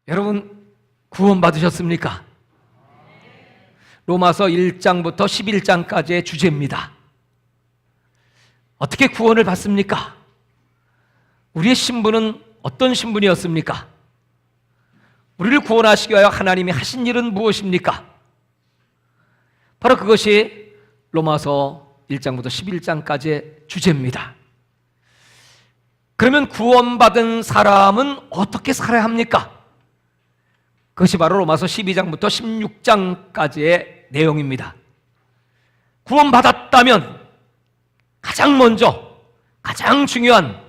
여러분 구원 받으셨습니까? 로마서 1장부터 11장까지의 주제입니다. 어떻게 구원을 받습니까? 우리의 신분은 어떤 신분이었습니까? 우리를 구원하시기 위하여 하나님이 하신 일은 무엇입니까? 바로 그것이 로마서 1장부터 11장까지의 주제입니다. 그러면 구원받은 사람은 어떻게 살아야 합니까? 그것이 바로 로마서 12장부터 16장까지의 내용입니다. 구원받았다면 가장 먼저, 가장 중요한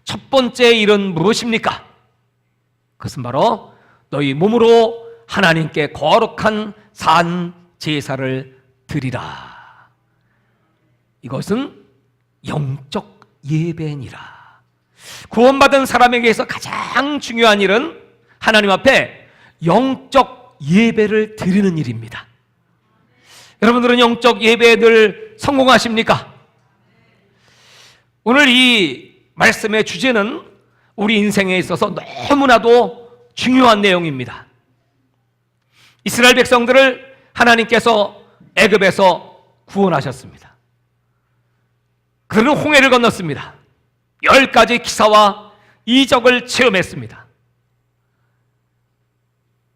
첫 번째 일은 무엇입니까? 그것은 바로 너희 몸으로 하나님께 거룩한 산 제사를 드리라. 이것은 영적 예배니라. 구원받은 사람에게서 가장 중요한 일은 하나님 앞에 영적 예배를 드리는 일입니다. 여러분들은 영적 예배에 늘 성공하십니까? 오늘 이 말씀의 주제는 우리 인생에 있어서 너무나도 중요한 내용입니다. 이스라엘 백성들을 하나님께서 애굽에서 구원하셨습니다. 그들은 홍해를 건넜습니다. 10가지 기사와 이적을 체험했습니다.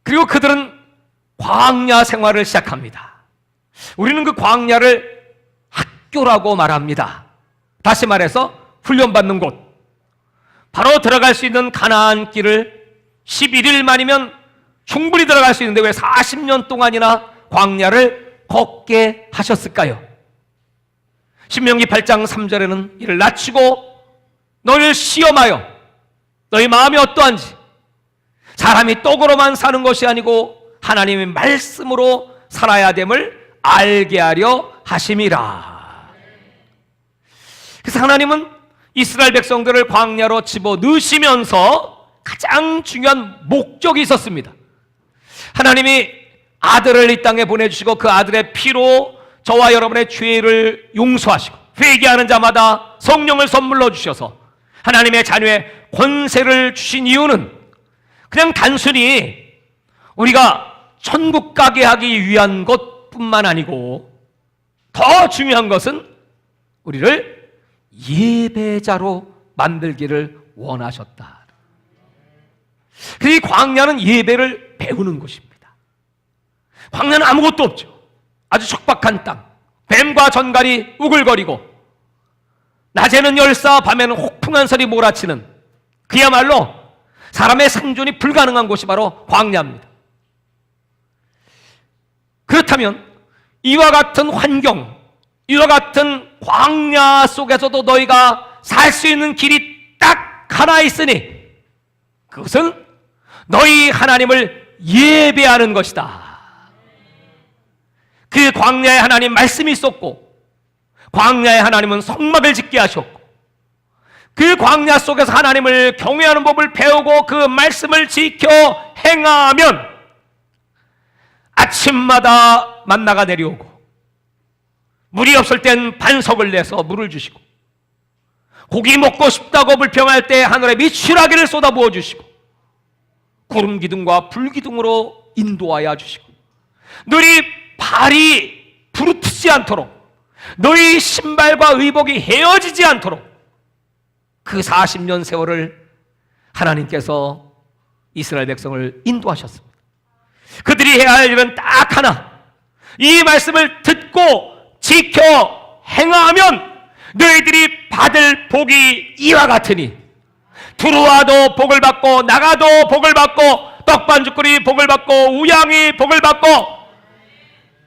그리고 그들은 광야 생활을 시작합니다. 우리는 그 광야를 학교라고 말합니다. 다시 말해서 훈련받는 곳, 바로 들어갈 수 있는 가나안 길을 11일 만이면 충분히 들어갈 수 있는데 왜 40년 동안이나 광야를 걷게 하셨을까요? 신명기 8장 3절에는 이를 낮추고 너희를 시험하여 너희 마음이 어떠한지, 사람이 떡으로만 사는 것이 아니고 하나님의 말씀으로 살아야 됨을 알게 하려 하심이라. 그래서 하나님은 이스라엘 백성들을 광야로 집어넣으시면서 가장 중요한 목적이 있었습니다. 하나님이 아들을 이 땅에 보내주시고 그 아들의 피로 저와 여러분의 죄를 용서하시고 회개하는 자마다 성령을 선물로 주셔서 하나님의 자녀의 권세를 주신 이유는 그냥 단순히 우리가 천국 가게 하기 위한 것뿐만 아니고 더 중요한 것은 우리를 예배자로 만들기를 원하셨다. 그 광야는 예배를 배우는 곳입니다. 광야는 아무것도 없죠. 아주 척박한 땅, 뱀과 전갈이 우글거리고 낮에는 열사, 밤에는 혹풍한 설이 몰아치는 그야말로 사람의 생존이 불가능한 곳이 바로 광야입니다. 그렇다면 이와 같은 환경, 이와 같은 광야 속에서도 너희가 살 수 있는 길이 딱 하나 있으니 그것은 너희 하나님을 예배하는 것이다. 그 광야에 하나님 말씀이 있었고 광야에 하나님은 성막을 짓게 하셨고 그 광야 속에서 하나님을 경외하는 법을 배우고 그 말씀을 지켜 행하면 아침마다 만나가 내려오고 물이 없을 땐 반석을 내서 물을 주시고 고기 먹고 싶다고 불평할 때 하늘에 미추라기를 쏟아부어 주시고 구름 기둥과 불 기둥으로 인도하여 주시고 너희 발이 부르트지 않도록 너희 신발과 의복이 헤어지지 않도록 그 40년 세월을 하나님께서 이스라엘 백성을 인도하셨습니다. 그들이 해야 할 일은 딱 하나, 이 말씀을 듣고 지켜 행하면 너희들이 받을 복이 이와 같으니 들어와도 복을 받고 나가도 복을 받고 떡반죽거리 복을 받고 우양이 복을 받고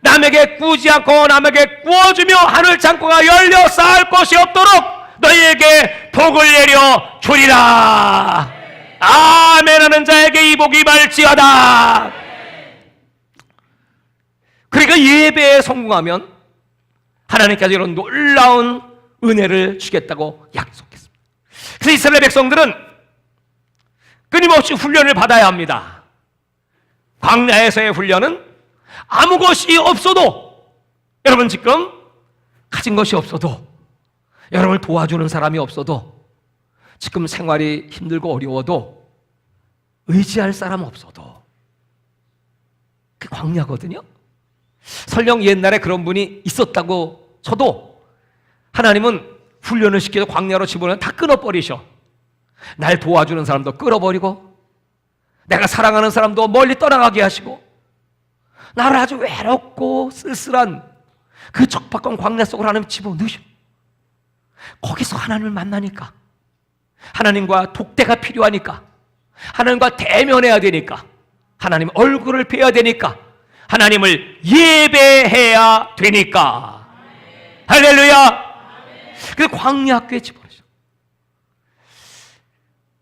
남에게 꾸지 않고 남에게 꾸어주며 하늘 창고가 열려 쌓을 것이 없도록 너희에게 복을 내려 주리라. 아멘 하는 자에게 이 복이 임할지어다. 그러니까 예배에 성공하면 하나님께서 이런 놀라운 은혜를 주겠다고 약속했습니다. 그래서 이스라엘 백성들은 끊임없이 훈련을 받아야 합니다. 광야에서의 훈련은 아무 것이 없어도, 여러분 지금 가진 것이 없어도, 여러분을 도와주는 사람이 없어도, 지금 생활이 힘들고 어려워도, 의지할 사람 없어도 광야거든요. 설령 옛날에 그런 분이 있었다고 쳐도 하나님은 훈련을 시켜서 광야로 집어넣으면 다 끊어버리셔. 날 도와주는 사람도 끌어버리고 내가 사랑하는 사람도 멀리 떠나가게 하시고 나를 아주 외롭고 쓸쓸한 그 척박한 광야 속으로 하나님 집어넣으셔. 거기서 하나님을 만나니까, 하나님과 독대가 필요하니까, 하나님과 대면해야 되니까, 하나님 얼굴을 뵈야 되니까, 하나님을 예배해야 되니까. 할렐루야. 그래서 광야 학교에 집어넣으셔.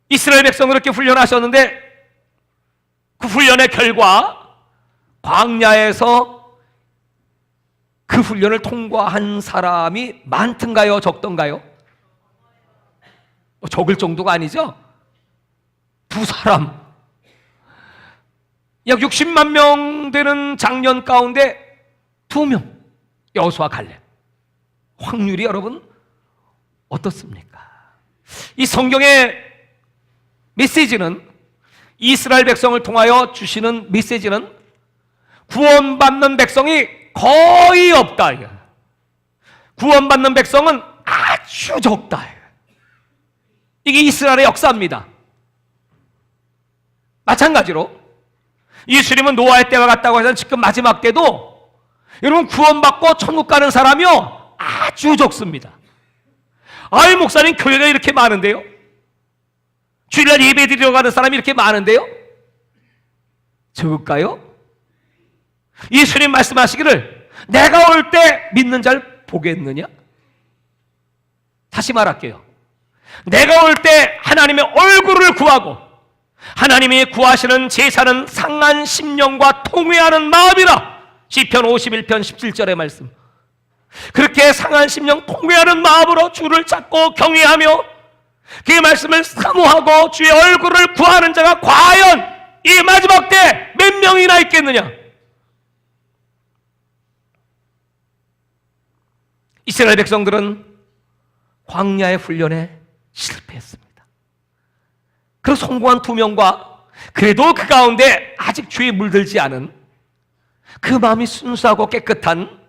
이스라엘 백성을 그렇게 훈련하셨는데 그 훈련의 결과 광야에서 그 훈련을 통과한 사람이 많던가요? 적던가요? 적을 정도가 아니죠? 2사람. 약 60만 명 되는 장년 가운데 2명, 여호수아 갈렙. 확률이 여러분 어떻습니까? 이 성경의 메시지는, 이스라엘 백성을 통하여 주시는 메시지는 구원받는 백성이 거의 없다. 구원받는 백성은 아주 적다. 이게 이스라엘의 역사입니다. 마찬가지로 예수님은 노아의 때와 같다고 해서 지금 마지막 때도 여러분 구원받고 천국 가는 사람이요 아주 적습니다. 아이, 목사님 교회가 이렇게 많은데요? 주일날 예배 드리러 가는 사람이 이렇게 많은데요? 적을까요? 예수님 말씀하시기를 내가 올 때 믿는 자를 보겠느냐? 다시 말할게요. 내가 올 때 하나님의 얼굴을 구하고 하나님이 구하시는 제사는 상한 심령과 통회하는 마음이라. 시편 51편 17절의 말씀. 그렇게 상한 심령 통회하는 마음으로 주를 찾고 경외하며 그의 말씀을 사모하고 주의 얼굴을 구하는 자가 과연 이 마지막 때 몇 명이나 있겠느냐? 이스라엘 백성들은 광야의 훈련에 실패했습니다. 그래서 성공한 2명과 그래도 그 가운데 아직 죄에 물들지 않은 그 마음이 순수하고 깨끗한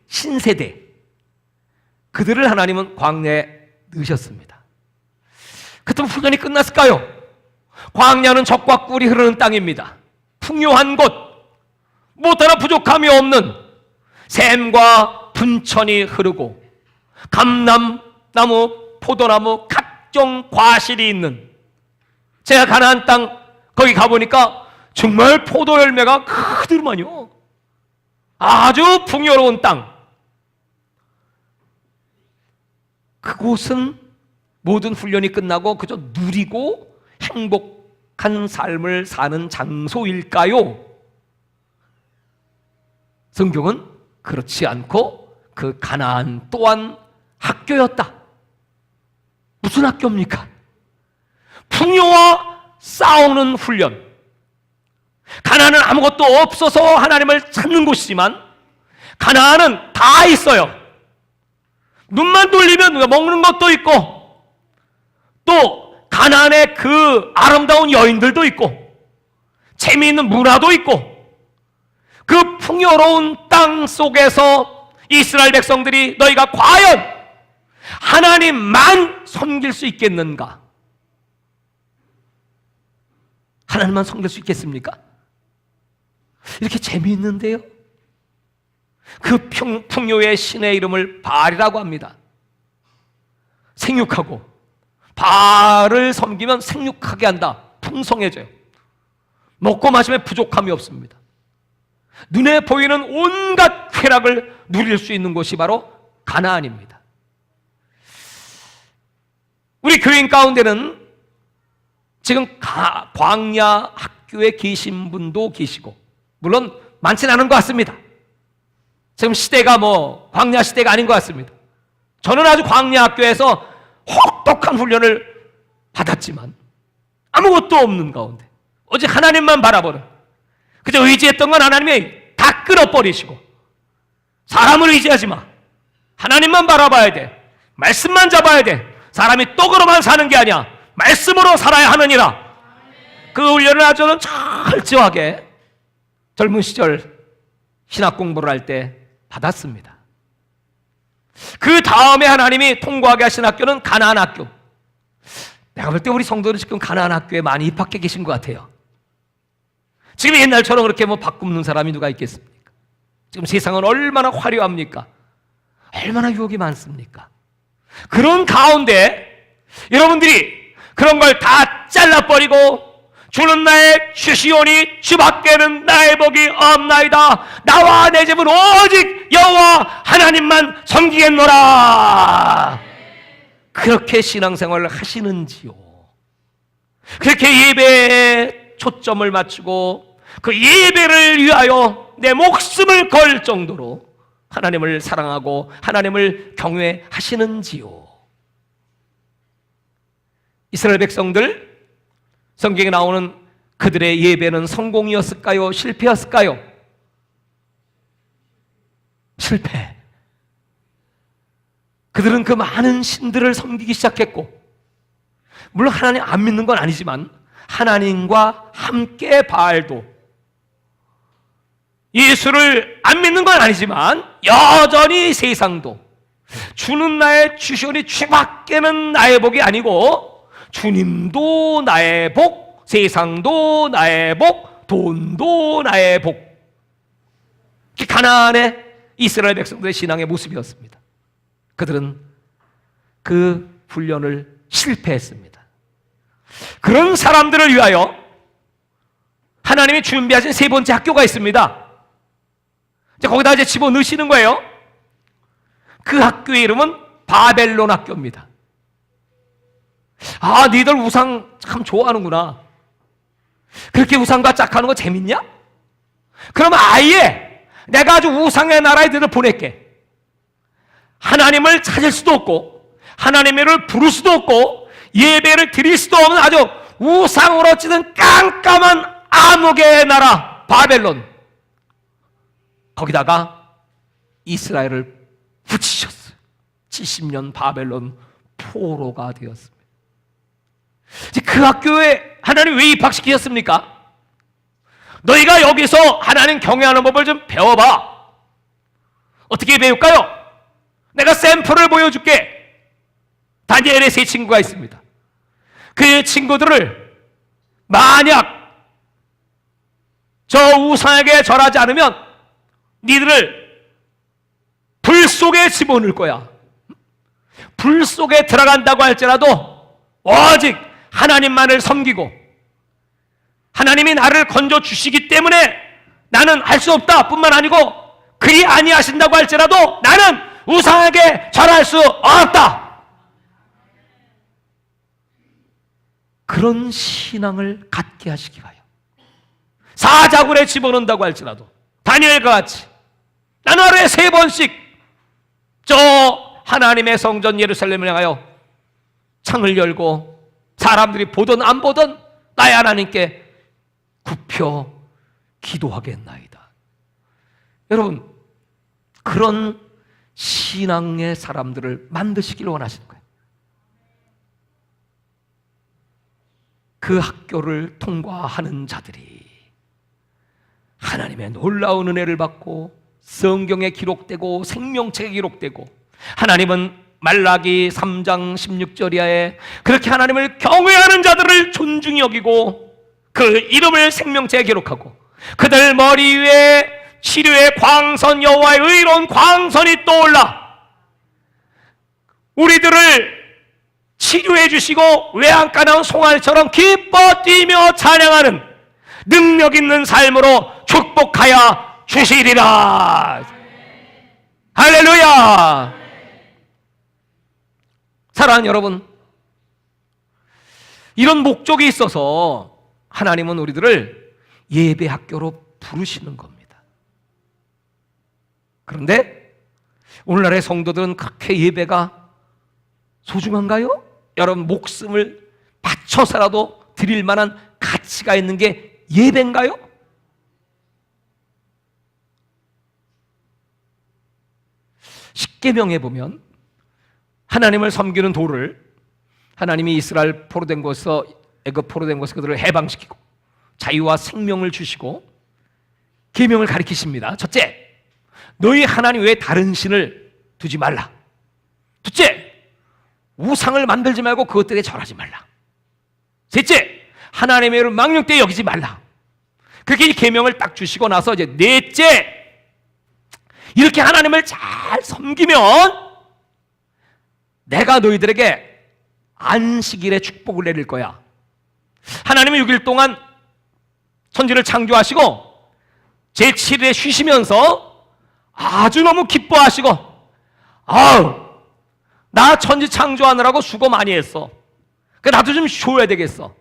신세대, 그들을 하나님은 광야에 넣으셨습니다. 그렇다면 훈련이 끝났을까요? 광야는 젖과 꿀이 흐르는 땅입니다. 풍요한 곳, 무엇 하나 부족함이 없는 샘과 분천이 흐르고 감람나무, 포도나무, 각종 과실이 있는, 제가 가나안 땅 거기 가보니까 정말 포도 열매가 크더만요. 아주 풍요로운 땅. 그곳은 모든 훈련이 끝나고 그저 누리고 행복한 삶을 사는 장소일까요? 성경은 그렇지 않고 그 가나안 또한 학교였다. 무슨 학교입니까? 풍요와 싸우는 훈련. 가나안은 아무것도 없어서 하나님을 찾는 곳이지만 가나안은 다 있어요. 눈만 돌리면 먹는 것도 있고 또 가나안의 그 아름다운 여인들도 있고 재미있는 문화도 있고, 그 풍요로운 땅 속에서 이스라엘 백성들이 너희가 과연 하나님만 섬길 수 있겠는가? 하나님만 섬길 수 있겠습니까? 이렇게 재미있는데요. 그 풍요의 신의 이름을 바알이라고 합니다. 생육하고, 바알을 섬기면 생육하게 한다. 풍성해져요. 먹고 마시면 부족함이 없습니다. 눈에 보이는 온갖 쾌락을 누릴 수 있는 곳이 바로 가나안입니다. 우리 교인 가운데는 지금 광야 학교에 계신 분도 계시고, 물론 많지는 않은 것 같습니다. 지금 시대가 광야 시대가 아닌 것 같습니다. 저는 아주 광야 학교에서 혹독한 훈련을 받았지만 아무것도 없는 가운데 오직 하나님만 바라보는, 그저 의지했던 건 하나님이 다 끊어버리시고, 사람을 의지하지 마, 하나님만 바라봐야 돼, 말씀만 잡아야 돼, 사람이 떡으로만 사는 게 아니야, 말씀으로 살아야 하느니라. 그 훈련을 아주 철저하게 젊은 시절 신학 공부를 할 때 받았습니다. 그 다음에 하나님이 통과하게 하신 학교는 가나안 학교. 내가 볼 때 우리 성도들은 지금 가나안 학교에 많이 입학해 계신 것 같아요. 지금 옛날처럼 그렇게 바꾸는 사람이 누가 있겠습니까? 지금 세상은 얼마나 화려합니까? 얼마나 유혹이 많습니까? 그런 가운데 여러분들이 그런 걸 다 잘라버리고 주는 나의 주시오니 주밖에는 나의 복이 없나이다. 나와 내 집은 오직 여호와 하나님만 섬기겠노라. 그렇게 신앙생활을 하시는지요? 그렇게 예배에 초점을 맞추고 그 예배를 위하여 내 목숨을 걸 정도로 하나님을 사랑하고 하나님을 경외하시는지요? 이스라엘 백성들, 성경에 나오는 그들의 예배는 성공이었을까요? 실패였을까요? 실패. 그들은 그 많은 신들을 섬기기 시작했고, 물론 하나님 안 믿는 건 아니지만 하나님과 함께 바알도, 예수를 안 믿는 건 아니지만 여전히 세상도, 주는 나의 주시오니 주밖에는 나의 복이 아니고 주님도 나의 복, 세상도 나의 복, 돈도 나의 복. 가나안의 이스라엘 백성들의 신앙의 모습이었습니다. 그들은 그 훈련을 실패했습니다. 그런 사람들을 위하여 하나님이 준비하신 세 번째 학교가 있습니다. 거기다 이제 집어넣으시는 거예요. 그 학교의 이름은 바벨론 학교입니다. 아, 니들 우상 참 좋아하는구나. 그렇게 우상과 짝하는 거 재밌냐? 그러면 아예 내가 아주 우상의 나라에 너를 보낼게. 하나님을 찾을 수도 없고 하나님을 부를 수도 없고 예배를 드릴 수도 없는 아주 우상으로 찌든 깜깜한 암흑의 나라 바벨론, 거기다가 이스라엘을 붙이셨어요. 70년 바벨론 포로가 되었습니다. 그 학교에 하나님 왜 입학시키셨습니까? 너희가 여기서 하나님 경외하는 법을 좀 배워봐. 어떻게 배울까요? 내가 샘플을 보여줄게. 다니엘의 세 친구가 있습니다. 그 친구들을 만약 저 우상에게 절하지 않으면 니들을 불 속에 집어넣을 거야. 불 속에 들어간다고 할지라도 오직 하나님만을 섬기고 하나님이 나를 건져 주시기 때문에 나는 할 수 없다 뿐만 아니고 그리 아니하신다고 할지라도 나는 우상에게 절할 수 없다. 그런 신앙을 갖게 하시기 바라요. 사자굴에 집어넣는다고 할지라도 다니엘과 같이 나는 하루에 3번씩 저 하나님의 성전 예루살렘을 향하여 창을 열고 사람들이 보든 안 보든 나의 하나님께 굽혀 기도하겠나이다. 여러분, 그런 신앙의 사람들을 만드시길 원하시는 거예요. 그 학교를 통과하는 자들이 하나님의 놀라운 은혜를 받고 성경에 기록되고 생명책에 기록되고, 하나님은 말라기 3장 16절 이하에 그렇게 하나님을 경외하는 자들을 존중히 여기고 그 이름을 생명책에 기록하고 그들 머리 위에 치료의 광선, 여호와의 의로운 광선이 떠올라 우리들을 치료해 주시고 외양간 나온 송아지처럼 기뻐 뛰며 찬양하는 능력 있는 삶으로 축복하여 주시리라. 할렐루야. 사랑하는 여러분, 이런 목적이 있어서 하나님은 우리들을 예배 학교로 부르시는 겁니다. 그런데 오늘날의 성도들은 그렇게 예배가 소중한가요? 여러분, 목숨을 바쳐서라도 드릴 만한 가치가 있는 게 예배인가요? 십계명에 보면 하나님을 섬기는 도를, 하나님이 이스라엘 포로된 곳에서 애굽 포로된 곳에서 그들을 해방시키고 자유와 생명을 주시고 계명을 가리키십니다. 첫째, 너희 하나님 외에 다른 신을 두지 말라. 둘째, 우상을 만들지 말고 그것들에 절하지 말라. 셋째, 하나님의 이름을 망령되이 여기지 말라. 그렇게 계명을 딱 주시고 나서 이제 넷째, 이렇게 하나님을 잘 섬기면 내가 너희들에게 안식일에 축복을 내릴 거야. 하나님은 6일 동안 천지를 창조하시고 제7일에 쉬시면서 아주 너무 기뻐하시고, 아우, 나 천지 창조하느라고 수고 많이 했어. 나도 좀 쉬어야 되겠어.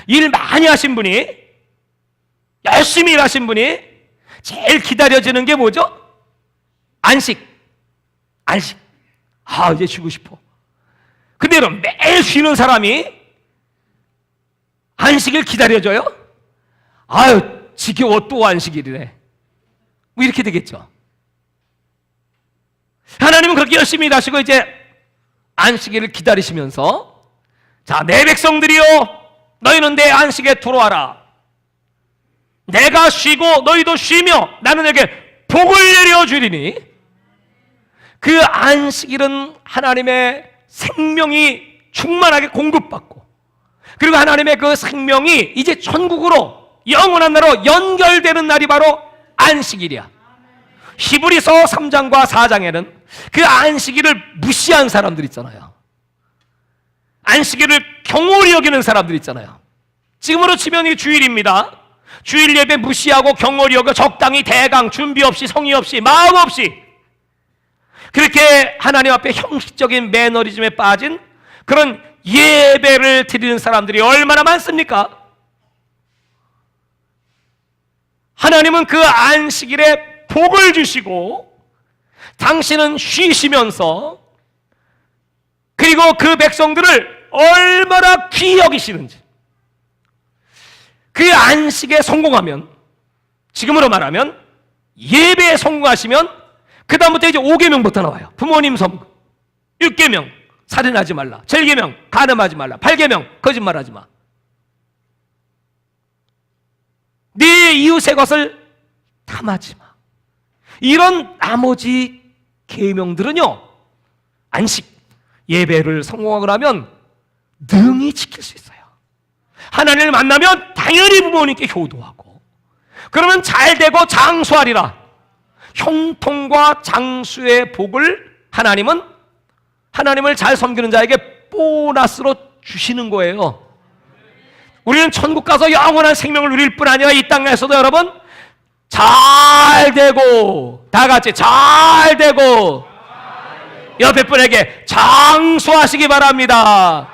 일 많이 하신 분이, 열심히 일하신 분이 제일 기다려지는 게 뭐죠? 안식. 아, 이제 쉬고 싶어. 근데 여러분, 매일 쉬는 사람이 안식일 기다려줘요? 아유, 지겨워, 또 안식일이래. 뭐 이렇게 되겠죠. 하나님은 그렇게 열심히 일하시고 이제 안식일을 기다리시면서, 자, 내 백성들이여, 너희는 내 안식에 들어와라. 내가 쉬고 너희도 쉬며 나는 내게 복을 내려주리니. 그 안식일은 하나님의 생명이 충만하게 공급받고, 그리고 하나님의 그 생명이 이제 천국으로, 영원한 나라로 연결되는 날이 바로 안식일이야. 히브리서 3장과 4장에는 그 안식일을 무시한 사람들 있잖아요. 안식일을 경홀히 여기는 사람들 있잖아요. 지금으로 치면 이 주일입니다. 주일 예배 무시하고 경홀히 여겨 적당히 대강 준비 없이, 성의 없이, 마음 없이 그렇게 하나님 앞에 형식적인 매너리즘에 빠진 그런 예배를 드리는 사람들이 얼마나 많습니까? 하나님은 그 안식일에 복을 주시고 당신은 쉬시면서, 그리고 그 백성들을 얼마나 귀히 여기시는지, 그 안식에 성공하면, 지금으로 말하면 예배에 성공하시면 그 다음부터 이제 5계명부터 나와요. 부모님 섬, 6계명 살인하지 말라, 7계명 간음하지 말라, 8계명 거짓말하지 마, 네 이웃의 것을 탐하지 마. 이런 나머지 계명들은요, 안식 예배를 성공하고 나면 능히 지킬 수 있어요. 하나님을 만나면 당연히 부모님께 효도하고, 그러면 잘되고 장수하리라. 형통과 장수의 복을 하나님을 잘 섬기는 자에게 보너스로 주시는 거예요. 우리는 천국 가서 영원한 생명을 누릴 뿐 아니라 이 땅에서도 여러분 잘되고, 다 같이 잘되고, 옆에 분에게 장수하시기 바랍니다.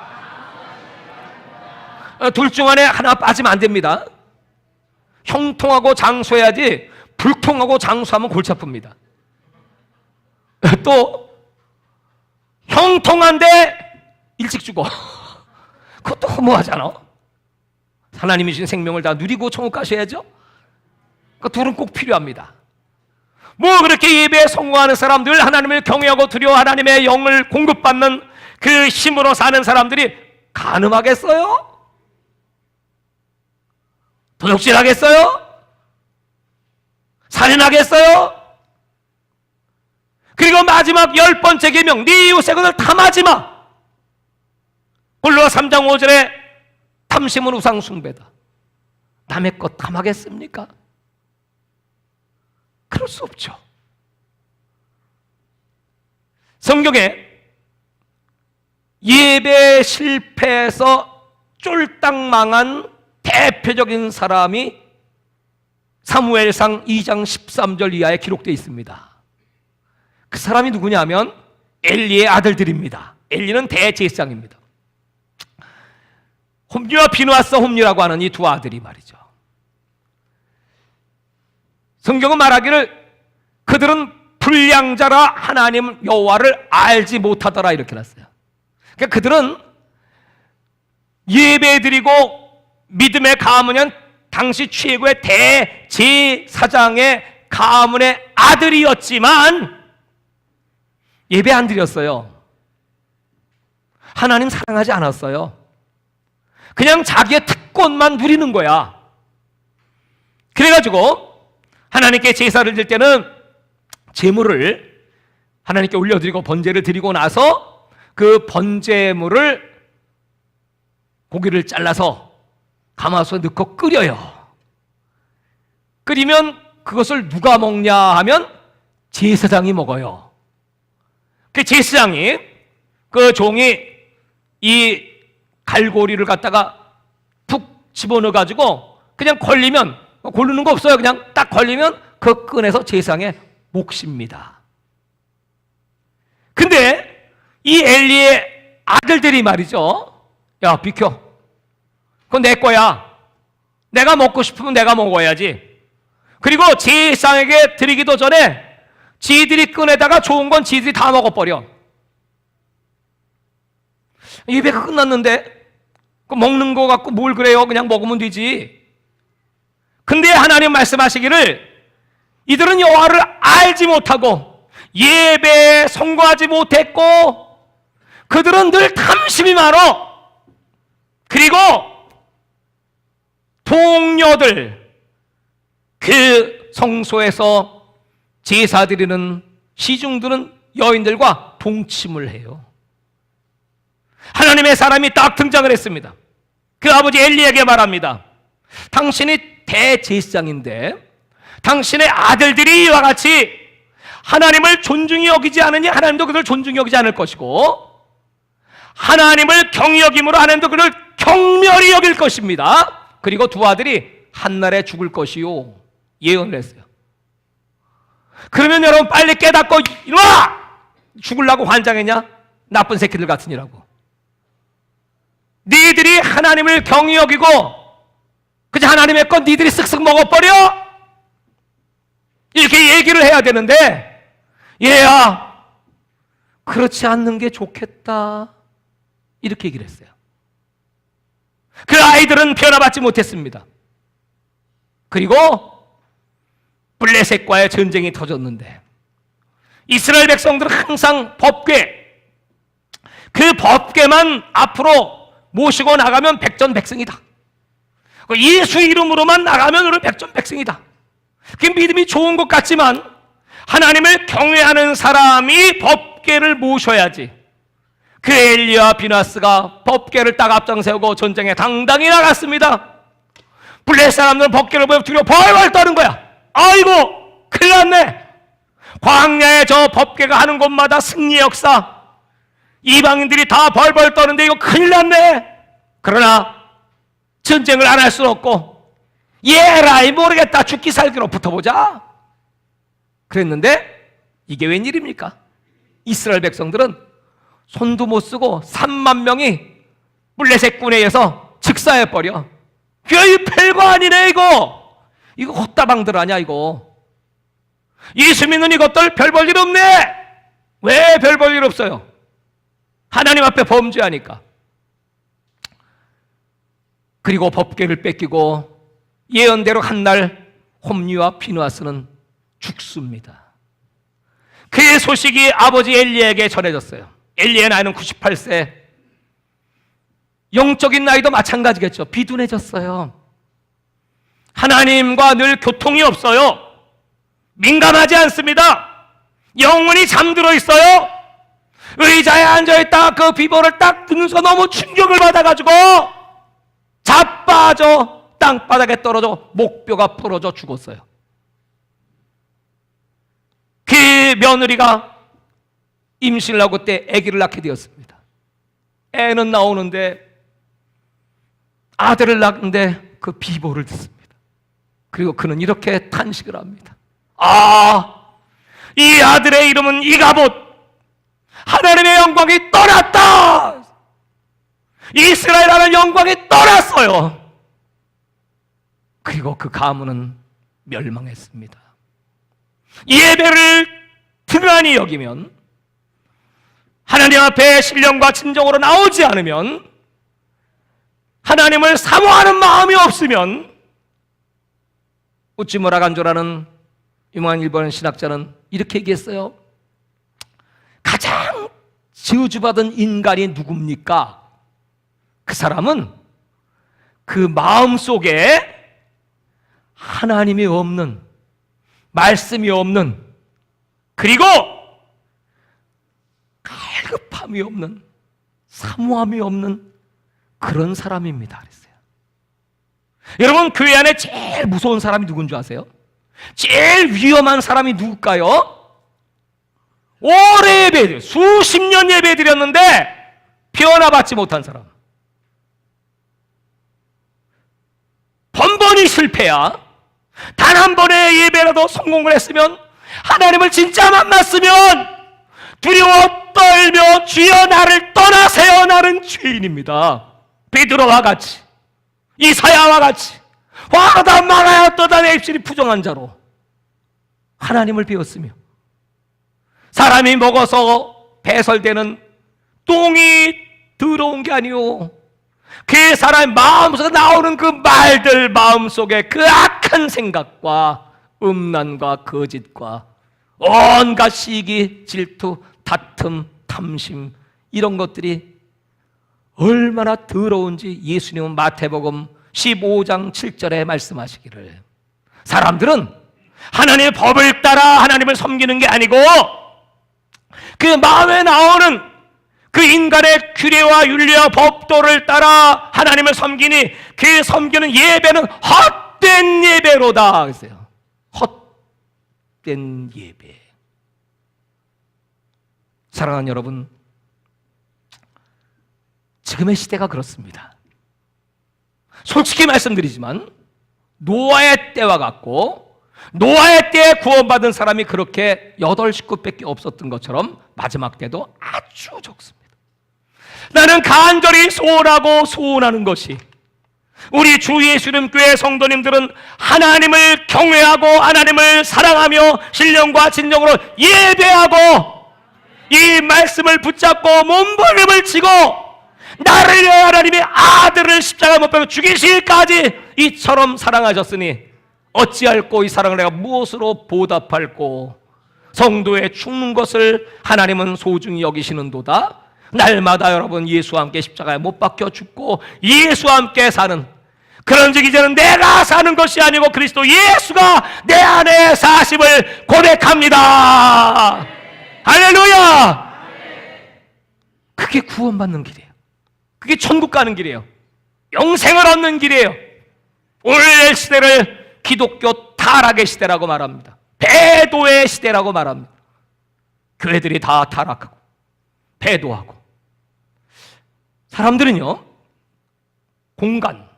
둘 중 안에 하나 빠지면 안 됩니다. 형통하고 장수해야지 불통하고 장수하면 골치 아픕니다. 또 형통한데 일찍 죽어. 그것도 허무하잖아. 하나님이 주신 생명을 다 누리고 천국 가셔야죠. 그 둘은 꼭 필요합니다. 뭐 그렇게 예배에 성공하는 사람들, 하나님을 경외하고 두려워 하나님의 영을 공급받는 그 힘으로 사는 사람들이 간음하겠어요? 도둑질하겠어요? 살인하겠어요? 그리고 마지막 10번째 계명, 네 이웃의 것을 탐하지 마. 골로와 3장 5절에 탐심은 우상 숭배다. 남의 것 탐하겠습니까? 그럴 수 없죠. 성경에 예배 실패해서 쫄딱 망한 대표적인 사람이 사무엘상 2장 13절 이하에 기록되어 있습니다. 그 사람이 누구냐면 엘리의 아들들입니다. 엘리는 대제사장입니다. 홈리와 비누아스 홈리라고 하는 이 두 아들이 말이죠. 성경은 말하기를 그들은 불량자라 하나님 여호와를 알지 못하더라 이렇게 놨어요. 그러니까 그들은 예배드리고 믿음의 가문은 당시 최고의 대제사장의 가문의 아들이었지만 예배 안 드렸어요. 하나님 사랑하지 않았어요. 그냥 자기의 특권만 누리는 거야. 그래가지고 하나님께 제사를 드릴 때는 제물을 하나님께 올려드리고 번제를 드리고 나서 그 번제물을 고기를 잘라서 가마솥에 넣고 끓여요. 끓이면 그것을 누가 먹냐 하면 제사장이 먹어요. 그 제사장이 그 종이 이 갈고리를 갖다가 푹 집어넣어 가지고 그냥 걸리면, 고르는 거 없어요. 그냥 딱 걸리면 그 끈에서 제사장의 몫입니다. 근데 이 엘리의 아들들이 말이죠, 야 비켜, 그건 내 거야, 내가 먹고 싶으면 내가 먹어야지. 그리고 제사장에게 드리기도 전에 지들이 끈에다가 좋은 건 지들이 다 먹어버려. 예배가 끝났는데 그 먹는 거 갖고 뭘 그래요, 그냥 먹으면 되지. 근데 하나님 말씀하시기를 이들은 여호와를 알지 못하고 예배에 성공하지 못했고 그들은 늘 탐심이 많어. 그리고 동료들, 그 성소에서 제사 드리는 시중들은 여인들과 동침을 해요. 하나님의 사람이 딱 등장을 했습니다. 그 아버지 엘리에게 말합니다. 당신이 대제사장인데 당신의 아들들이 이와 같이 하나님을 존중히 여기지 않으니 하나님도 그들을 존중히 여기지 않을 것이고 하나님을 경히 여김으로 하나님도 그들을 경멸히 여길 것입니다. 그리고 두 아들이 한날에 죽을 것이요, 예언을 했어요. 그러면 여러분 빨리 깨닫고 일어나! 죽으려고 환장했냐? 나쁜 새끼들 같으니라고. 니들이 하나님을 경히 여기고 그저 하나님의 건 니들이 쓱쓱 먹어버려? 이렇게 얘기를 해야 되는데, 얘야 그렇지 않는 게 좋겠다, 이렇게 얘기를 했어요. 그 아이들은 변화받지 못했습니다. 그리고 블레셋과의 전쟁이 터졌는데 이스라엘 백성들은 항상 법궤, 그 법궤만 앞으로 모시고 나가면 백전백승이다. 예수 이름으로만 나가면 우리 백전백승이다. 그 믿음이 좋은 것 같지만 하나님을 경외하는 사람이 법궤를 모셔야지. 그 엘리야 비나스가 법궤를 딱 앞장 세우고 전쟁에 당당히 나갔습니다. 블레셋 사람들은 법궤를 보며 두려워 벌벌 떠는 거야. 아이고 큰일 났네. 광야에 저 법궤가 하는 곳마다 승리의 역사, 이방인들이 다 벌벌 떠는데 이거 큰일 났네. 그러나 전쟁을 안 할 수는 없고 예라이 모르겠다, 죽기 살기로 붙어보자 그랬는데 이게 웬일입니까? 이스라엘 백성들은 손도 못 쓰고 3만 명이 블레셋 군에 의해서 즉사해버려. 이 별거 아니네 이거 헛다방들 아냐 이거. 예수 믿는 이것들 별 볼 일 없네. 왜 별 볼 일 없어요? 하나님 앞에 범죄하니까. 그리고 법궤를 뺏기고 예언대로 한날 홈리와 피느하스는 죽습니다. 그의 소식이 아버지 엘리에게 전해졌어요. 엘리의 나이는 98세. 영적인 나이도 마찬가지겠죠. 비둔해졌어요. 하나님과 늘 교통이 없어요. 민감하지 않습니다. 영혼이 잠들어 있어요. 의자에 앉아있다 그 비보를 딱 듣면서 너무 충격을 받아가지고 자빠져 땅바닥에 떨어져 목뼈가 부러져 죽었어요. 그 며느리가 임신을 하고 그때 아기를 낳게 되었습니다. 애는 나오는데 아들을 낳는데 그 비보를 듣습니다. 그리고 그는 이렇게 탄식을 합니다. 이 아들의 이름은 이가봇, 하나님의 영광이 떠났다. 이스라엘이라는 영광이 떠났어요. 그리고 그 가문은 멸망했습니다. 예배를 등한히 여기면, 하나님 앞에 신령과 진정으로 나오지 않으면, 하나님을 사모하는 마음이 없으면, 우찌무라 간조라는 유명한 일본 신학자는 이렇게 얘기했어요. 가장 저주받은 인간이 누굽니까? 그 사람은 그 마음속에 하나님이 없는, 말씀이 없는, 그리고 갈급함이 없는, 사모함이 없는 그런 사람입니다 그랬어요. 여러분, 교회 안에 제일 무서운 사람이 누군 줄 아세요? 제일 위험한 사람이 누굴까요? 오래 예배, 수십 년 예배 드렸는데 변화 받지 못한 사람, 번번이 실패야. 단 한 번의 예배라도 성공을 했으면, 하나님을 진짜 만났으면 두려워 떨며 주여 나를 떠나세요, 나는 죄인입니다. 베드로와 같이, 이사야와 같이 화하다 말하여 떠다내 입술이 부정한 자로 하나님을 비웠으며, 사람이 먹어서 배설되는 똥이 더러운 게 아니오, 그 사람의 마음속에 나오는 그 말들, 마음속에 그 악한 생각과 음란과 거짓과 온갖 시기, 질투, 다툼, 탐심, 이런 것들이 얼마나 더러운지 예수님은 마태복음 15장 7절에 말씀하시기를, 사람들은 하나님의 법을 따라 하나님을 섬기는 게 아니고 그 마음에 나오는 그 인간의 규례와 윤리와 법도를 따라 하나님을 섬기니 그 섬기는 예배는 헛된 예배로다 그랬어요. 헛된 예배. 사랑하는 여러분, 지금의 시대가 그렇습니다. 솔직히 말씀드리지만 노아의 때와 같고, 노아의 때에 구원받은 사람이 그렇게 8 식구밖에 없었던 것처럼 마지막 때도 아주 적습니다. 나는 간절히 소원하고 소원하는 것이, 우리 주 예수님 교회 성도님들은 하나님을 경외하고 하나님을 사랑하며 신령과 진정으로 예배하고 이 말씀을 붙잡고 몸부림을 치고 나를 위하여 하나님의 아들을 십자가에 못 박아 죽이실까지 이처럼 사랑하셨으니 어찌할꼬 이 사랑을 내가 무엇으로 보답할꼬. 성도의 죽는 것을 하나님은 소중히 여기시는도다. 날마다 여러분 예수와 함께 십자가에 못 박혀 죽고 예수와 함께 사는, 그런즉 이제는 내가 사는 것이 아니고 그리스도 예수가 내 안에 사심을 고백합니다. 할렐루야. 그게 구원받는 길이에요. 그게 천국 가는 길이에요. 영생을 얻는 길이에요. 오늘 시대를 기독교 타락의 시대라고 말합니다. 배도의 시대라고 말합니다. 교회들이 다 타락하고 배도하고. 사람들은요, 공간,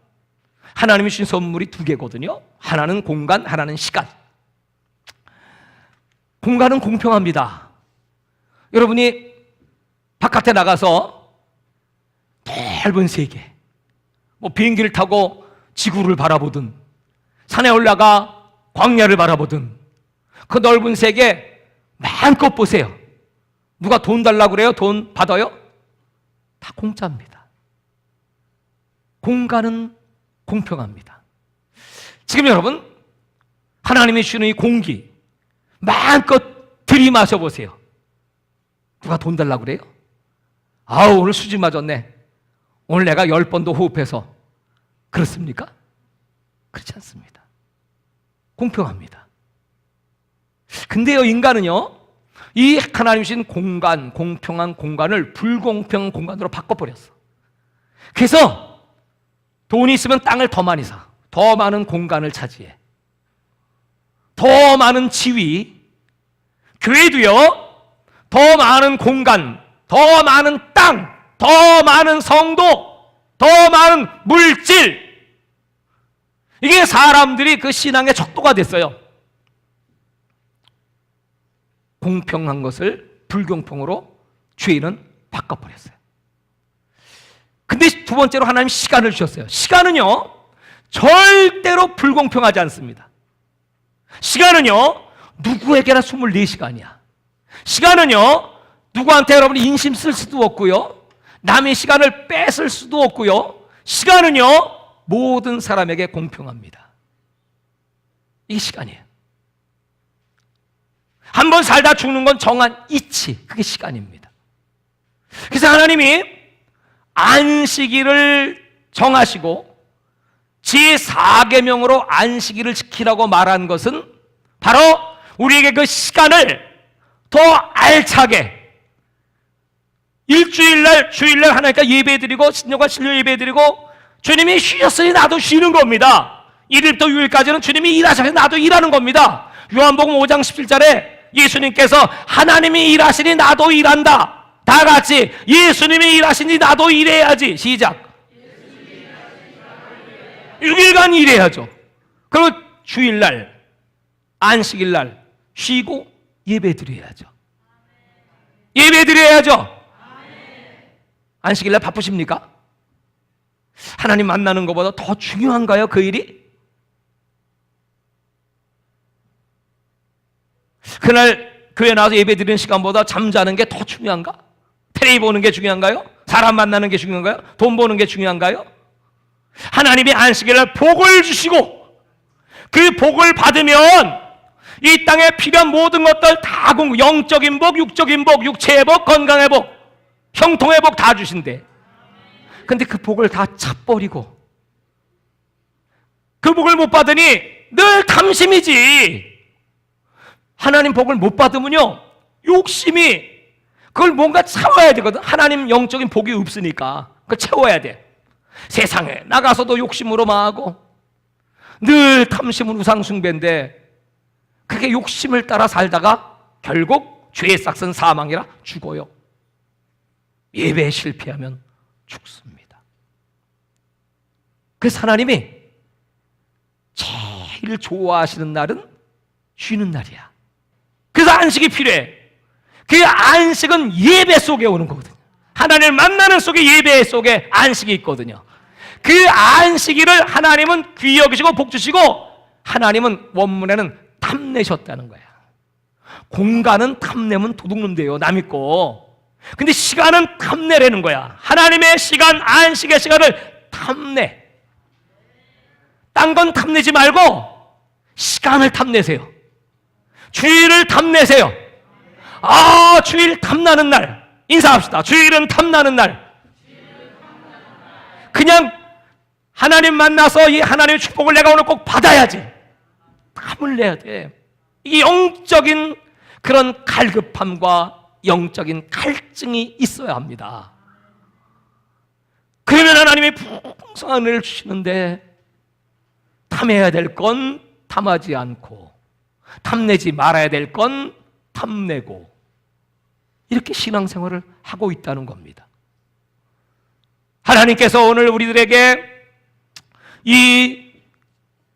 하나님이 주신 선물이 2개거든요. 하나는 공간, 하나는 시간. 공간은 공평합니다. 여러분이 바깥에 나가서 넓은 세계, 비행기를 타고 지구를 바라보든 산에 올라가 광야를 바라보든 그 넓은 세계 마음껏 보세요. 누가 돈 달라고 그래요? 돈 받아요? 다 공짜입니다. 공간은 공평합니다. 지금 여러분, 하나님이 주는 이 공기 마음껏 들이마셔 보세요. 누가 돈 달라고 그래요? 아우, 오늘 수지 맞았네. 오늘 내가 10번도 호흡해서. 그렇습니까? 그렇지 않습니다. 공평합니다. 근데요, 인간은요, 이 하나님 주신 공간, 공평한 공간을 불공평한 공간으로 바꿔버렸어. 그래서 돈이 있으면 땅을 더 많이 사. 더 많은 공간을 차지해. 더 많은 지위. 교회도요, 더 많은 공간, 더 많은 땅, 더 많은 성도, 더 많은 물질. 이게 사람들이 그 신앙의 척도가 됐어요. 공평한 것을 불공평으로 죄인은 바꿔버렸어요. 근데 2번째로 하나님 시간을 주셨어요. 시간은요, 절대로 불공평하지 않습니다. 시간은요, 누구에게나 24시간이야. 시간은요, 누구한테 여러분이 인심 쓸 수도 없고요, 남의 시간을 뺏을 수도 없고요, 시간은요, 모든 사람에게 공평합니다. 이게 시간이에요. 한 번 살다 죽는 건 정한 이치, 그게 시간입니다. 그래서 하나님이 안식일을 정하시고 제4계명으로 안식일을 지키라고 말한 것은 바로 우리에게 그 시간을 더 알차게 일주일날 주일날 하나님께 예배드리고 신령과 신령 예배드리고 주님이 쉬셨으니 나도 쉬는 겁니다. 1일부터 6일까지는 주님이 일하셔서 나도 일하는 겁니다. 요한복음 5장 17절에 예수님께서 하나님이 일하시니 나도 일한다. 다 같이 예수님이 일하시니 나도 일해야지. 시작. 6일간 일해야죠. 그리고 주일날 안식일날 쉬고 예배드려야죠. 예배드려야죠. 안식일날 바쁘십니까? 하나님 만나는 것보다 더 중요한가요, 그 일이? 그날 교회 나와서 예배드리는 시간보다 잠자는 게 더 중요한가? 텔레비 보는 게 중요한가요? 사람 만나는 게 중요한가요? 돈 버는 게 중요한가요? 하나님이 안식일날 복을 주시고 그 복을 받으면 이 땅에 필요한 모든 것들 다 영적인 복, 육적인 복, 육체의 복, 건강의 복, 형통의 복 다 주신대. 근데 그 복을 다 차버리고 그 복을 못 받으니 늘 탐심이지. 하나님 복을 못 받으면요 욕심이 그걸 뭔가 채워야 되거든. 하나님 영적인 복이 없으니까 그걸 채워야 돼. 세상에 나가서도 욕심으로 망하고 늘 탐심은 우상숭배인데 그게 욕심을 따라 살다가 결국 죄의 싹은 사망이라 죽어요. 예배에 실패하면 죽습니다. 그래서 하나님이 제일 좋아하시는 날은 쉬는 날이야. 그래서 안식이 필요해. 그 안식은 예배 속에 오는 거거든요. 하나님을 만나는 속에 예배 속에 안식이 있거든요. 그 안식일을 하나님은 귀히 여기시고 복 주시고 하나님은 원문에는 탐내셨다는 거야. 공간은 탐내면 도둑놈돼요. 남 있고. 근데 시간은 탐내라는 거야. 하나님의 시간, 안식의 시간을 탐내. 딴 건 탐내지 말고 시간을 탐내세요. 주일을 탐내세요. 아, 주일 탐나는 날. 인사합시다. 주일은 탐나는 날. 그냥 하나님 만나서 이 하나님의 축복을 내가 오늘 꼭 받아야지. 탐을 내야 돼. 이 영적인 그런 갈급함과 영적인 갈증이 있어야 합니다. 그러면 하나님이 풍성한 은혜를 주시는데 탐해야 될 건 탐하지 않고 탐내지 말아야 될 건 탐내고 이렇게 신앙생활을 하고 있다는 겁니다. 하나님께서 오늘 우리들에게 이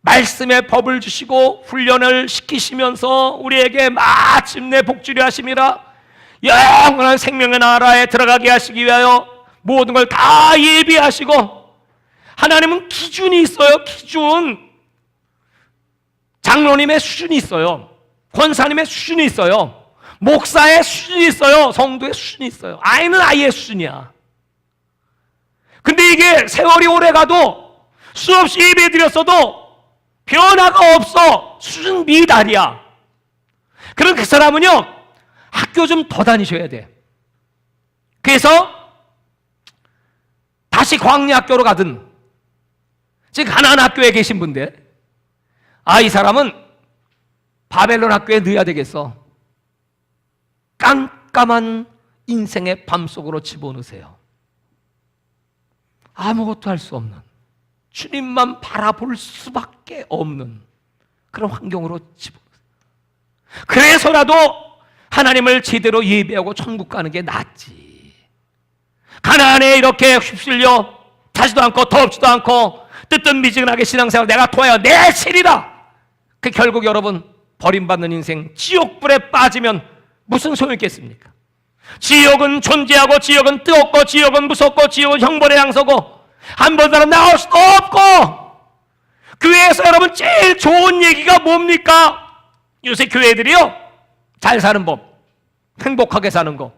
말씀의 법을 주시고 훈련을 시키시면서 우리에게 마침내 복주려 하심이라 영원한 생명의 나라에 들어가게 하시기 위하여 모든 걸 다 예비하시고 하나님은 기준이 있어요. 기준. 장로님의 수준이 있어요. 권사님의 수준이 있어요. 목사의 수준이 있어요. 성도의 수준이 있어요. 아이는 아이의 수준이야. 근데 이게 세월이 오래가도 수없이 예배드렸어도 변화가 없어. 수준 미달이야. 그럼 그 사람은요 학교 좀 더 다니셔야 돼. 그래서 다시 광야학교로 가든 지금 가나안 학교에 계신 분들 이 사람은 바벨론 학교에 넣어야 되겠어. 깜깜한 인생의 밤속으로 집어넣으세요. 아무것도 할 수 없는 주님만 바라볼 수밖에 없는 그런 환경으로 집어넣으세요. 그래서라도 하나님을 제대로 예배하고 천국 가는 게 낫지. 가나안에 이렇게 휩쓸려 자지도 않고 더럽지도 않고 뜨뜻미지근하게 신앙생활 내가 토하여 내 실이다. 그 결국 여러분 버림받는 인생 지옥불에 빠지면 무슨 소용이 있겠습니까? 지옥은 존재하고 지옥은 뜨겁고 지옥은 무섭고 지옥은 형벌의 장소고 한 번 더 나올 수도 없고 교회에서 여러분 제일 좋은 얘기가 뭡니까? 요새 교회들이요 잘 사는 법, 행복하게 사는 거,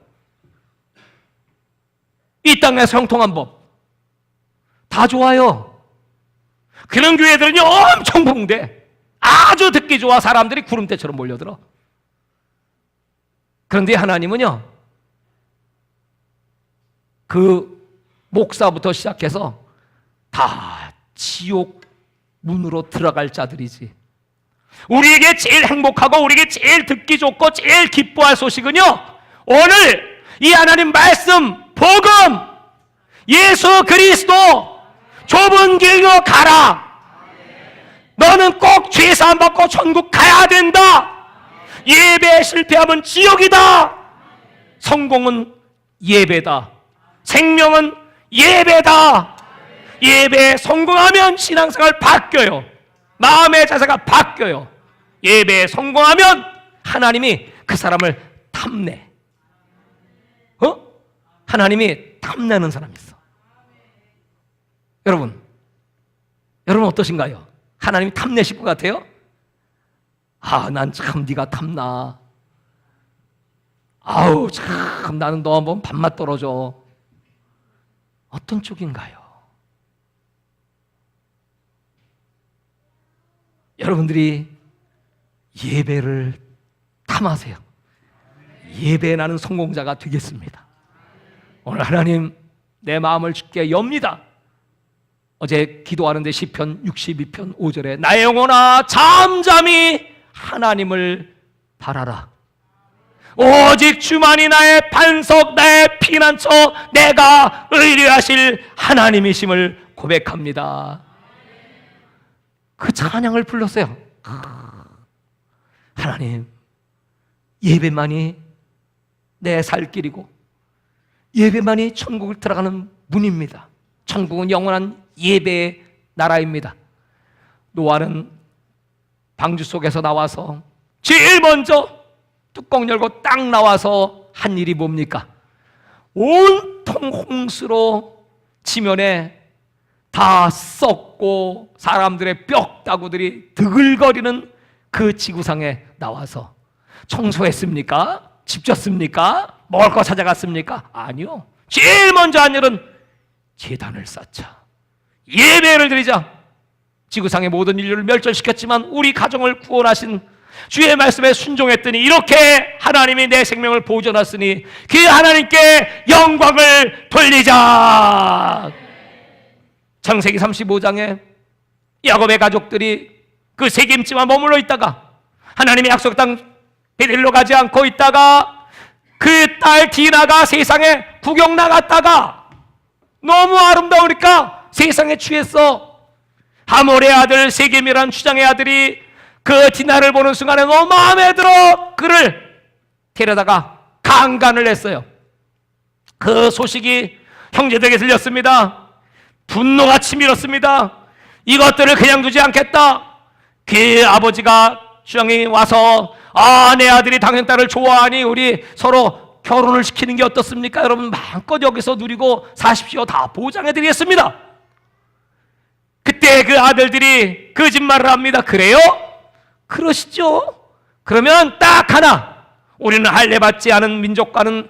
이 땅에서 형통한 법 다 좋아요. 그런 교회들은요 엄청 부흥돼. 아주 듣기 좋아. 사람들이 구름대처럼 몰려들어. 그런데 하나님은요 그 목사부터 시작해서 다 지옥 문으로 들어갈 자들이지 우리에게 제일 행복하고 우리에게 제일 듣기 좋고 제일 기뻐할 소식은요, 오늘 이 하나님 말씀, 복음, 예수 그리스도, 좁은 길로 가라. 너는 꼭 죄사함 받고 천국 가야 된다. 예배에 실패하면 지옥이다. 성공은 예배다. 생명은 예배다. 예배에 성공하면 신앙생활 바뀌어요. 마음의 자세가 바뀌어요. 예배에 성공하면 하나님이 그 사람을 탐내. 하나님이 탐내는 사람이 있어. 여러분 어떠신가요? 하나님이 탐내실 것 같아요? 난 참 네가 탐나. 아우 참 나는 너 한번 밥맛 떨어져. 어떤 쪽인가요? 여러분들이 예배를 탐하세요. 예배에 나는 성공자가 되겠습니다. 오늘 하나님 내 마음을 주께 엽니다. 어제 기도하는데 시편 62편 5절에 나의 영혼아 잠잠히 하나님을 바라라. 오직 주만이 나의 반석, 나의 피난처, 내가 의뢰하실 하나님이심을 고백합니다. 그 찬양을 불렀어요. 하나님, 예배만이 내 살 길이고 예배만이 천국을 들어가는 문입니다. 천국은 영원한 예배의 나라입니다. 노아는 방주 속에서 나와서 제일 먼저 뚜껑 열고 딱 나와서 한 일이 뭡니까? 온통 홍수로 지면에 다 썩고 사람들의 뼈다구들이 드글거리는 그 지구상에 나와서 청소했습니까? 집 졌습니까? 먹을 거 찾아갔습니까? 아니요. 제일 먼저 한 일은 제단을 쌓자. 예배를 드리자. 지구상의 모든 인류를 멸절시켰지만 우리 가정을 구원하신 주의 말씀에 순종했더니 이렇게 하나님이 내 생명을 보존하시니 그 하나님께 영광을 돌리자. 창세기 35장에 야곱의 가족들이 그 세겜지만 머물러 있다가 하나님의 약속 땅 베델로 가지 않고 있다가 그 딸 디나가 세상에 구경 나갔다가 너무 아름다우니까 세상에 취했어. 하몰의 아들 세겜이라는 주장의 아들이 그 디나를 보는 순간에 너무 마음에 들어 그를 데려다가 강간을 했어요. 그 소식이 형제들에게 들렸습니다. 분노가 치밀었습니다. 이것들을 그냥 두지 않겠다. 그 아버지가 주장이 와서 내 아들이 당신 딸을 좋아하니 우리 서로 결혼을 시키는 게 어떻습니까? 여러분 마음껏 여기서 누리고 사십시오. 다 보장해드리겠습니다. 그때 그 아들들이 거짓말을 합니다. 그래요? 그러시죠? 그러면 딱 하나, 우리는 할례 받지 않은 민족과는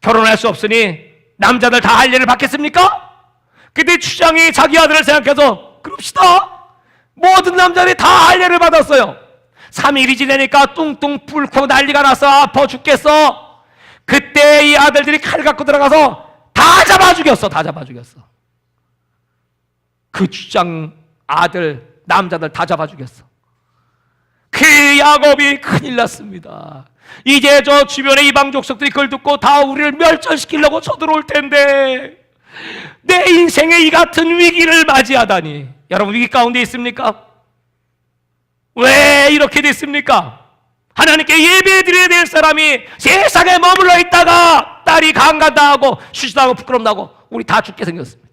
결혼할 수 없으니 남자들 다 할례를 받겠습니까? 그때 추장이 자기 아들을 생각해서 그럽시다. 모든 남자들이 다 할례를 받았어요. 3일이 지내니까 뚱뚱 뿔고 난리가 나서 아파 죽겠어. 그때 이 아들들이 칼 갖고 들어가서 다 잡아 죽였어. 다 잡아 죽였어. 그 주장 아들 남자들 다 잡아 죽였어. 그 야곱이 큰일 났습니다. 이제 저 주변의 이방 족속들이 그걸 듣고 다 우리를 멸절시키려고 쳐들어올 텐데 내 인생에 이 같은 위기를 맞이하다니. 여러분 위기 가운데 있습니까? 왜 이렇게 됐습니까? 하나님께 예배드려야 될 사람이 세상에 머물러 있다가 딸이 강간당하고 수치당하고 부끄럽다고 우리 다 죽게 생겼습니다.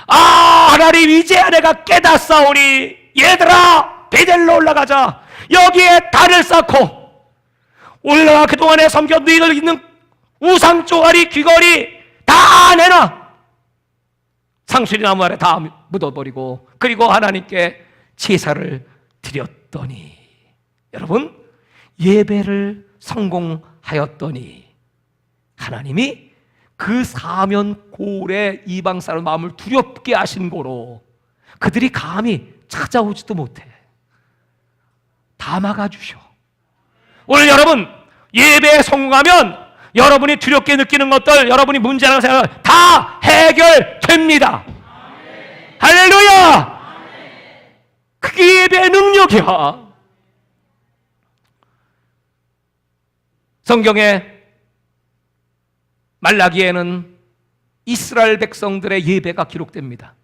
하나님 이제야 내가 깨닫사오니 얘들아 베델로 올라가자. 여기에 단을 쌓고 올라가 그동안에 섬겨 너희들 있는 우상 쪼가리 귀걸이 다 내놔. 상수리 나무 아래 다 묻어버리고 그리고 하나님께 제사를 드렸더니 여러분 예배를 성공하였더니 하나님이 그 사면골의 이방 사람 마음을 두렵게 하신 거로 그들이 감히 찾아오지도 못해 다 막아주셔. 오늘 여러분 예배에 성공하면 여러분이 두렵게 느끼는 것들, 여러분이 문제라고 생각하는 다 해결됩니다. 할렐루야. 그게 예배의 능력이야. 성경에 말라기에는 이스라엘 백성들의 예배가 기록됩니다.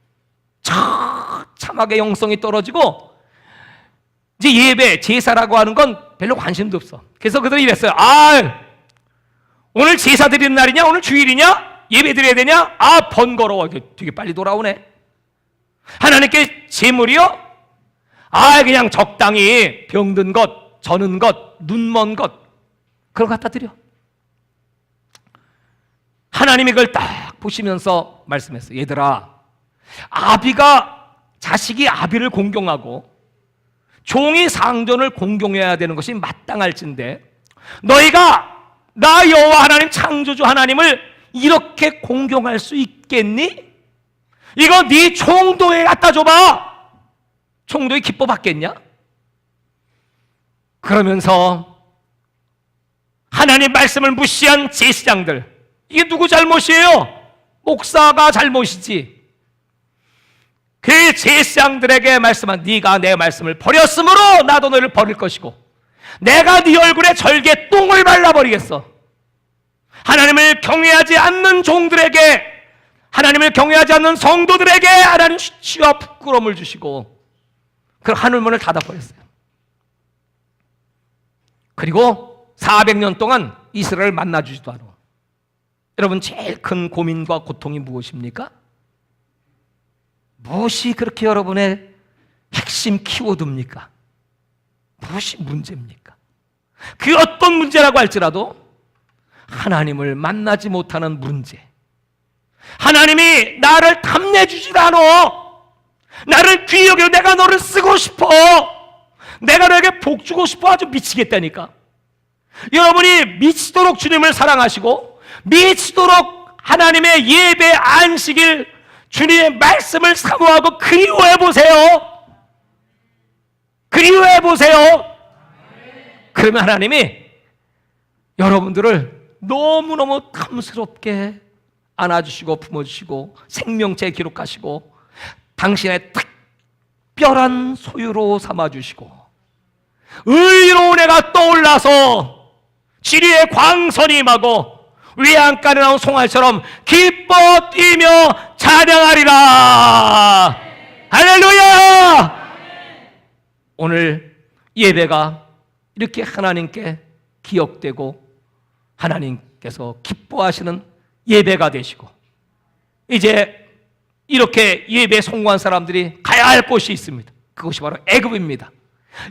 참하게 영성이 떨어지고 이제 예배, 제사라고 하는 건 별로 관심도 없어. 그래서 그들이 이랬어요. 오늘 제사 드리는 날이냐? 오늘 주일이냐? 예배 드려야 되냐? 번거로워. 되게 빨리 돌아오네. 하나님께 제물이요? 그냥 적당히 병든 것, 저는 것, 눈먼 것, 그걸 갖다 드려. 하나님이 그걸 딱 보시면서 말씀했어요. 얘들아, 자식이 아비를 공경하고 종이 상전을 공경해야 되는 것이 마땅할진데 너희가 나 여호와 하나님 창조주 하나님을 이렇게 공경할 수 있겠니? 이거 네 총도에 갖다 줘봐. 총도에 기뻐 받겠냐? 그러면서 하나님 말씀을 무시한 제사장들, 이게 누구 잘못이에요? 목사가 잘못이지. 그 제사장들에게 말씀한, 네가 내 말씀을 버렸으므로 나도 너를 버릴 것이고 내가 네 얼굴에 절개 똥을 발라버리겠어. 하나님을 경외하지 않는 종들에게, 하나님을 경외하지 않는 성도들에게 하나님 수치와 부끄러움을 주시고 그 하늘문을 닫아버렸어요. 그리고 400년 동안 이스라엘을 만나주지도 않아. 여러분, 제일 큰 고민과 고통이 무엇입니까? 무엇이 그렇게 여러분의 핵심 키워드입니까? 무엇이 문제입니까? 그 어떤 문제라고 할지라도 하나님을 만나지 못하는 문제, 하나님이 나를 탐내주질 않아. 나를 귀히 여겨 내가 너를 쓰고 싶어, 내가 너에게 복 주고 싶어. 아주 미치겠다니까. 여러분이 미치도록 주님을 사랑하시고 미치도록 하나님의 예배 안식일 주님의 말씀을 사모하고 그리워해 보세요. 그리워해 보세요. 그러면 하나님이 여러분들을 너무너무 탐스럽게 안아주시고 품어주시고 생명체 기록하시고 당신의 특별한 소유로 삼아주시고 의로운 애가 떠올라서 지리의 광선이 임하고 외양간에 나온 송아지처럼 기뻐 뛰며 찬양하리라. 할렐루야. 오늘 예배가 이렇게 하나님께 기억되고 하나님께서 기뻐하시는 예배가 되시고, 이제 이렇게 예배 성공한 사람들이 가야 할 곳이 있습니다. 그것이 바로 애굽입니다.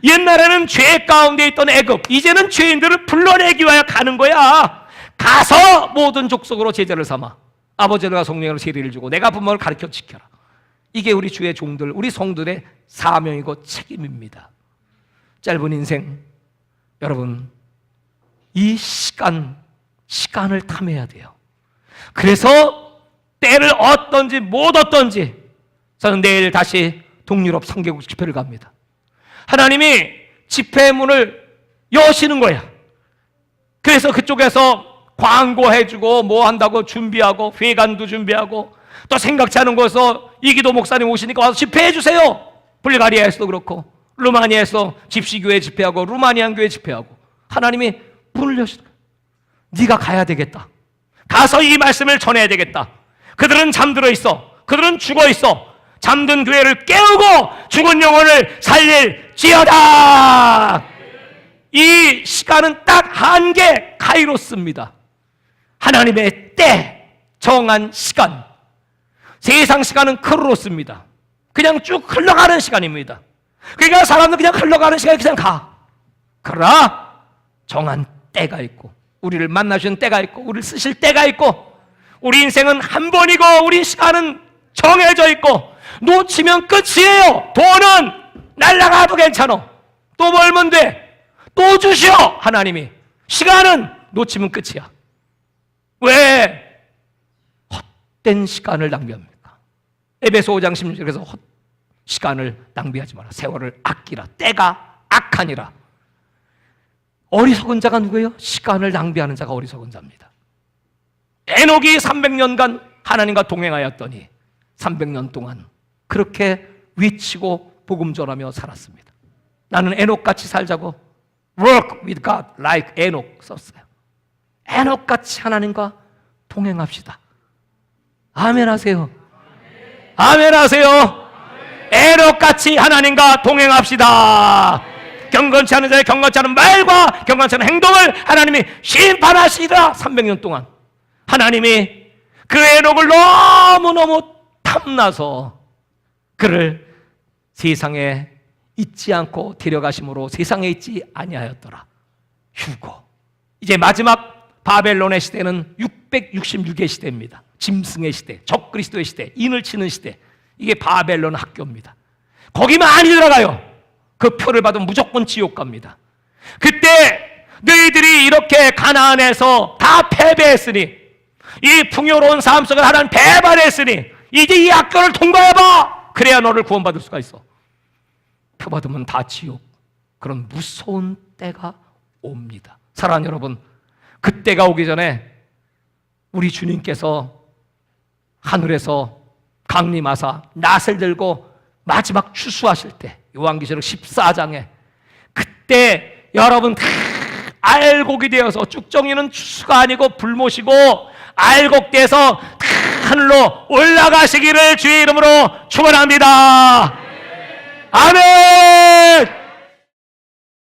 옛날에는 죄 가운데 있던 애굽, 이제는 죄인들을 불러내기 위하여 가는 거야. 가서 모든 족속으로 제자를 삼아 아버지와 성령으로 세례를 주고 내가 부모를 가르쳐 지켜라. 이게 우리 주의 종들, 우리 성들의 사명이고 책임입니다. 짧은 인생, 여러분 이 시간을 탐해야 돼요. 그래서 때를 얻든지 못 얻든지 저는 내일 다시 동유럽 3개국 집회를 갑니다. 하나님이 집회문을 여시는 거야. 그래서 그쪽에서 광고해주고 뭐 한다고 준비하고 회관도 준비하고 또 생각지 않은 곳에서 이기도 목사님 오시니까 와서 집회해주세요. 불가리아에서도 그렇고 루마니아에서 집시교회 집회하고 루마니안 교회 집회하고 하나님이 문을 여시는 거야. 네가 가야 되겠다. 가서 이 말씀을 전해야 되겠다. 그들은 잠들어 있어. 그들은 죽어 있어. 잠든 교회를 깨우고 죽은 영혼을 살릴지어다. 이 시간은 딱 한개 카이로스입니다. 하나님의 때, 정한 시간. 세상 시간은 크로노스입니다. 그냥 쭉 흘러가는 시간입니다. 그러니까 사람은 그냥 흘러가는 시간에 그냥 가. 그러나 정한 때가 있고 우리를 만나주는 때가 있고 우리를 쓰실 때가 있고 우리 인생은 한 번이고 우리 시간은 정해져 있고 놓치면 끝이에요. 돈은 날아가도 괜찮아. 또 벌면 돼. 또 주시오. 하나님이. 시간은 놓치면 끝이야. 왜 헛된 시간을 낭비합니까? 에베소 5장 16절에서 시간을 낭비하지 마라. 세월을 아끼라. 때가 악하니라. 어리석은 자가 누구예요? 시간을 낭비하는 자가 어리석은 자입니다. 에녹이 300년간 하나님과 동행하였더니 300년 동안 그렇게 외치고 복음 전하며 살았습니다. 나는 에녹같이 살자고 Work with God like 에녹 썼어요. 에녹같이 하나님과 동행합시다. 아멘 하세요. 아멘 하세요. 에녹같이 하나님과 동행합시다. 경건치 않은 자의 경건치 않은 말과 경건치 않은 행동을 하나님이 심판하시리라. 300년 동안 하나님이 그 에녹을 너무너무 탐나서 그를 세상에 잊지 않고 데려가심으로 세상에 있지 아니하였더라. 휴고. 이제 마지막 바벨론의 시대는 666의 시대입니다. 짐승의 시대, 적그리스도의 시대, 인을 치는 시대. 이게 바벨론 학교입니다. 거기 많이 들어가요. 그 표를 받으면 무조건 지옥 갑니다. 그때 너희들이 이렇게 가나안에서 다 패배했으니, 이 풍요로운 삶 속에 하나님 배반했으니 이제 이 학교를 통과해봐. 그래야 너를 구원받을 수가 있어. 표 받으면 다 지옥. 그런 무서운 때가 옵니다. 사랑하는 여러분, 그때가 오기 전에 우리 주님께서 하늘에서 강림하사 낫을 들고 마지막 추수하실 때, 요한계시록 14장에 그때 여러분 다 알곡이 되어서, 쭉정이는 추수가 아니고 불못이고 알곡돼서 다 하늘로 올라가시기를 주의 이름으로 축원합니다. 아멘.